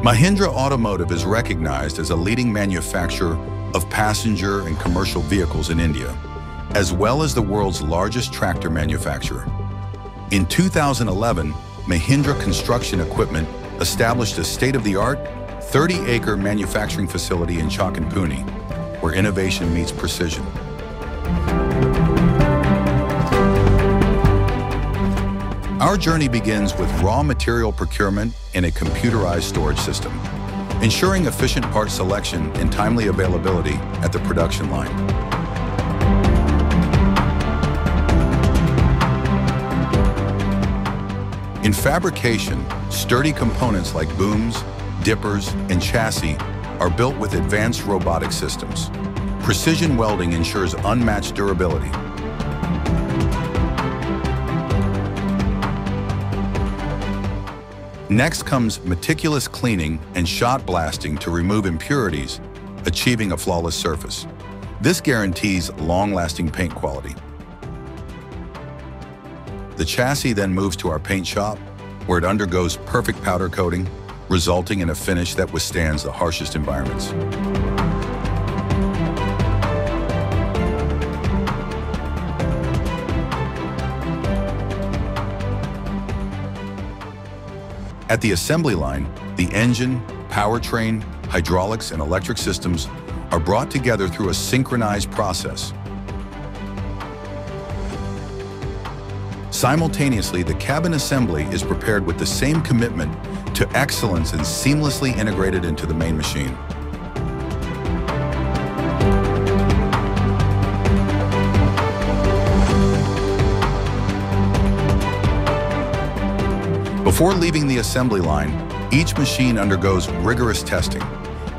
Mahindra Automotive is recognized as a leading manufacturer of passenger and commercial vehicles in India, as well as the world's largest tractor manufacturer. In 2011, Mahindra Construction Equipment established a state-of-the-art 30-acre manufacturing facility in Pune, where innovation meets precision. Our journey begins with raw material procurement in a computerized storage system, ensuring efficient part selection and timely availability at the production line. In fabrication, sturdy components like booms, dippers, and chassis are built with advanced robotic systems. Precision welding ensures unmatched durability. Next comes meticulous cleaning and shot blasting to remove impurities, achieving a flawless surface. This guarantees long-lasting paint quality. The chassis then moves to our paint shop, where it undergoes perfect powder coating, resulting in a finish that withstands the harshest environments. At the assembly line, the engine, powertrain, hydraulics, and electric systems are brought together through a synchronized process. Simultaneously, the cabin assembly is prepared with the same commitment to excellence and seamlessly integrated into the main machine. Before leaving the assembly line, each machine undergoes rigorous testing.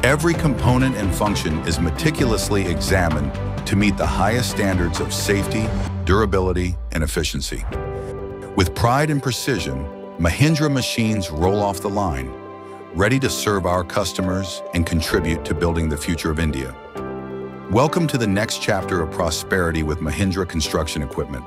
Every component and function is meticulously examined to meet the highest standards of safety, durability, and efficiency. With pride and precision, Mahindra machines roll off the line, ready to serve our customers and contribute to building the future of India. Welcome to the next chapter of prosperity with Mahindra Construction Equipment.